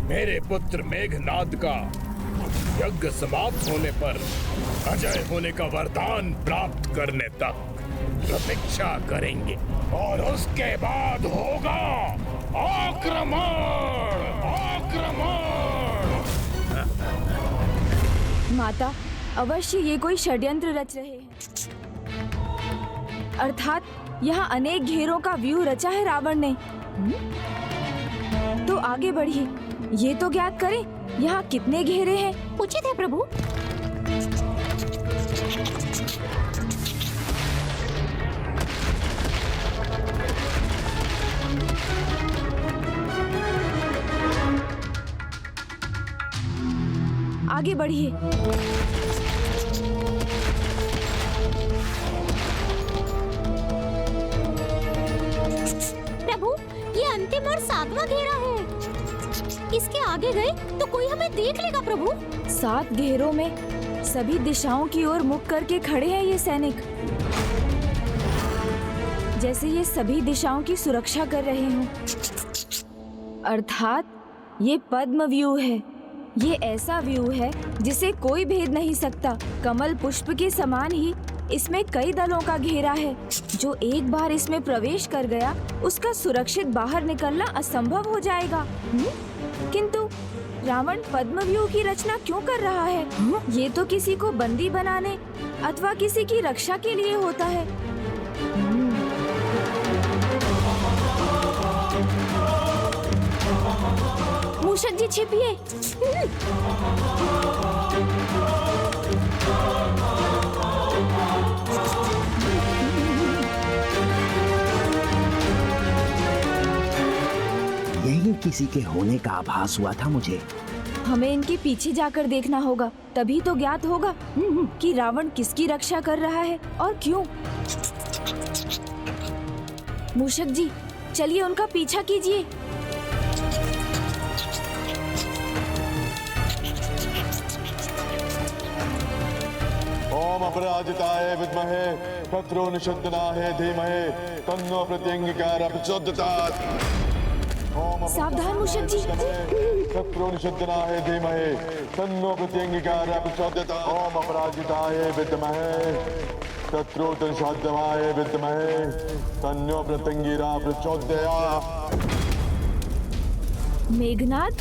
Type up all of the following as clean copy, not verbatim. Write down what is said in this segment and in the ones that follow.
मेरे पुत्र मेघनाद का यज्ञ समाप्त होने पर अजय होने का वरदान प्राप्त करने तक प्रतीक्षा करेंगे और उसके बाद होगा आक्रमण। आक्रमण। माता, अवश्य ये कोई षड्यंत्र रच रहे हैं। अर्थात यहाँ अनेक घेरों का व्यूह रचा है रावण ने। तो आगे बढ़िए, ये तो ज्ञात करें यहाँ कितने घेरे हैं। उचित है प्रभु। आगे बढ़िए। प्रभु, ये अंतिम और 7वां घेरा है। इसके आगे गए तो कोई हमें देख लेगा प्रभु। 7 घेरों में सभी दिशाओं की ओर मुख करके खड़े हैं ये सैनिक, जैसे ये सभी दिशाओं की सुरक्षा कर रहे हों। अर्थात ये पद्म व्यूह है। ये ऐसा व्यू है जिसे कोई भेद नहीं सकता। कमल पुष्प के समान ही इसमें कई दलों का घेरा है। जो एक बार इसमें प्रवेश कर गया उसका सुरक्षित बाहर निकलना असंभव हो जाएगा। किंतु रावण पद्म व्यूह की रचना क्यों कर रहा है? ये तो किसी को बंदी बनाने अथवा किसी की रक्षा के लिए होता है। मूषक जी छिपिए। यही किसी के होने का आभास हुआ था मुझे। हमें इनके पीछे जाकर देखना होगा, तभी तो ज्ञात होगा कि रावण किसकी रक्षा कर रहा है और क्यों। मूषक जी, चलिए उनका पीछा कीजिए। ओम अपराजिताय विद्महे शत्रु निषद्दनाय धीमहि तन्नो प्रत्यंगिकार प्रचोदयात्। सावधान मूषक जी। शत्रु निषद्दनाय धीमहि तन्नो प्रत्यंगिकार प्रचोदयात्। ओम अपराजिताय विद्महे शत्रु निषद्दनाय विद्महे तन्नो प्रत्यंगिकार प्रचोदयात्। मेघनाद,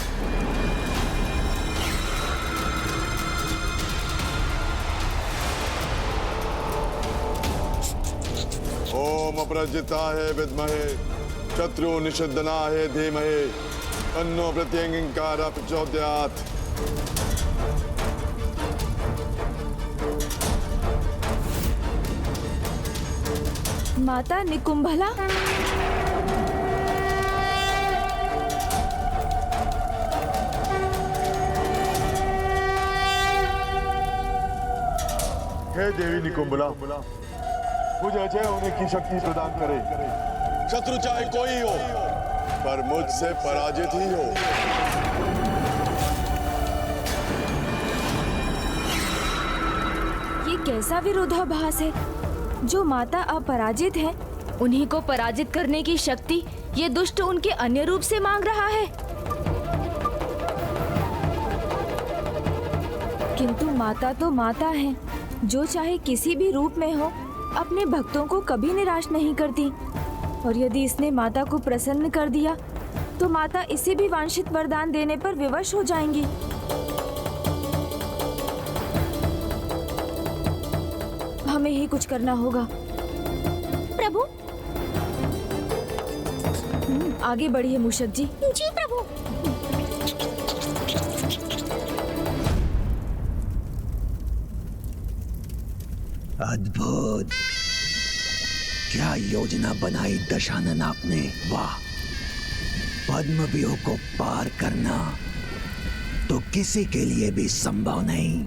ओम अपराजिताय विद्महे शत्रु निषद्दनाय धीमहि तन्नो प्रत्यंगिकार प्रचोदयात्। माता निकुंभला, हे देवी निकुंभला, मुझे अजय होने की शक्ति प्रदान करे। शत्रु चाहे कोई हो, पर मुझसे पराजित ही हो। ये कैसा विरोधाभास है? जो माता अपराजित हैं, उन्हीं को पराजित करने की शक्ति ये दुष्ट उनके अन्य रूप से मांग रहा है। किंतु माता तो माता है, जो चाहे किसी भी रूप में हो अपने भक्तों को कभी निराश नहीं करती। और यदि इसने माता को प्रसन्न कर दिया तो माता इसे भी वांछित वरदान देने पर विवश हो जाएंगी। हमें ही कुछ करना होगा। प्रभु। आगे बढ़िए मूषक जी। जी प्रभु। अद्भुत, क्या योजना बनाई दशानन आपने। वाह, पद्म व्यूह को पार करना तो किसी के लिए भी संभव नहीं।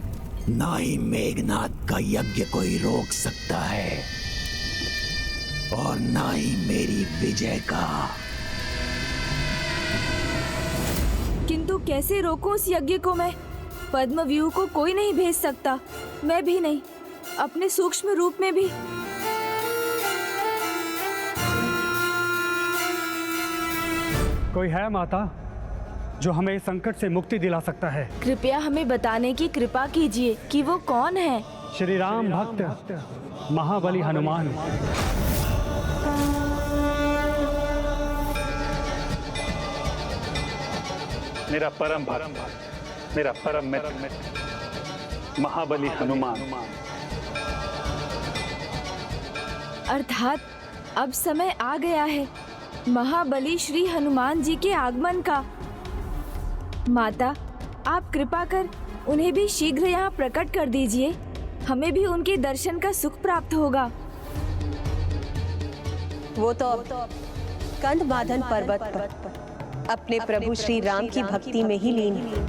ना ही मेघनाद का यज्ञ कोई रोक सकता है और ना ही मेरी विजय का। किंतु कैसे रोकूं उस यज्ञ को मैं? पद्म व्यूह को कोई नहीं भेज सकता, मैं भी नहीं, अपने सूक्ष्म रूप में भी। कोई है माता? जो हमें इस संकट से मुक्ति दिला सकता है। कृपया हमें बताने की कृपा कीजिए कि वो कौन है। श्री राम भक्त महाबली हनुमान। मेरा परम भक्त, मेरा परम मित्र महाबली हनुमान। अर्थात अब समय आ गया है महाबली श्री हनुमान जी के आगमन का। माता, आप कृपा कर उन्हें भी शीघ्र यहाँ प्रकट कर दीजिए। हमें भी उनके दर्शन का सुख प्राप्त होगा। वो तो अब कंधमादन पर्वत पर अपने प्रभु श्री राम की भक्ति में ही लीन है।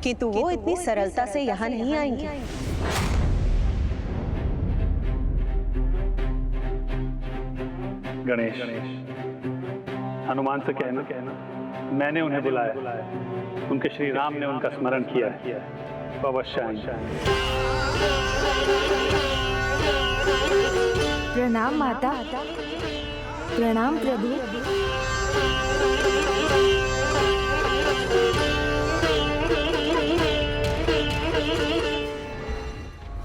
किंतु वो इतनी सरलता से यहाँ नहीं आएंगे। गणेश, हनुमान से कहना मैंने उन्हें बुलाया। उनके श्री राम ने उनका स्मरण किया है, वो अवश्य आएंगे। प्रणाम माता। प्रणाम प्रभु।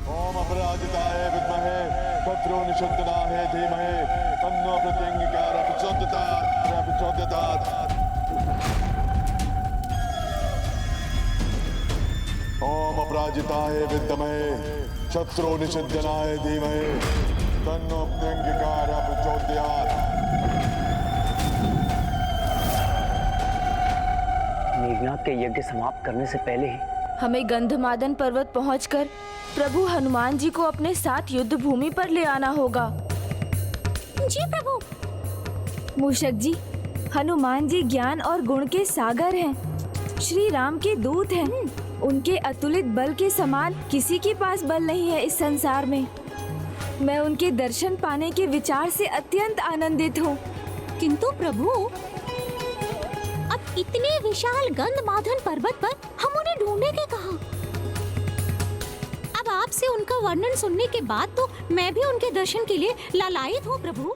ओम अपराजिताय विद्महे शत्रु निषद्दनाय धीमहि तन्नो प्रत्यंगिकार प्रचोदयात्। ओम अपराजिताय विद्महे शत्रु निषद्दनाय धीमहि तन्नो प्रत्यंगिकार प्रचोदयात्। मेघनाथ के यज्ञ समाप्त करने से पहले ही हमें गंधमादन पर्वत पहुंचकर प्रभु हनुमान जी को अपने साथ युद्ध भूमि पर ले आना होगा। जी प्रभु। मूषक जी, हनुमान जी ज्ञान और गुण के सागर हैं। श्री राम के दूत हैं। उनके अतुलित बल के समान किसी के पास बल नहीं है इस संसार में। मैं उनके दर्शन पाने के विचार से अत्यंत आनंदित हूँ। किंतु प्रभु, अब इतने विशाल गंधमादन पर्वत पर हम उन्हें ढूंढेंगे कहाँ? अब आपसे उनका वर्णन सुनने के बाद तो मैं भी उनके दर्शन के लिए लालायित हूँ प्रभु।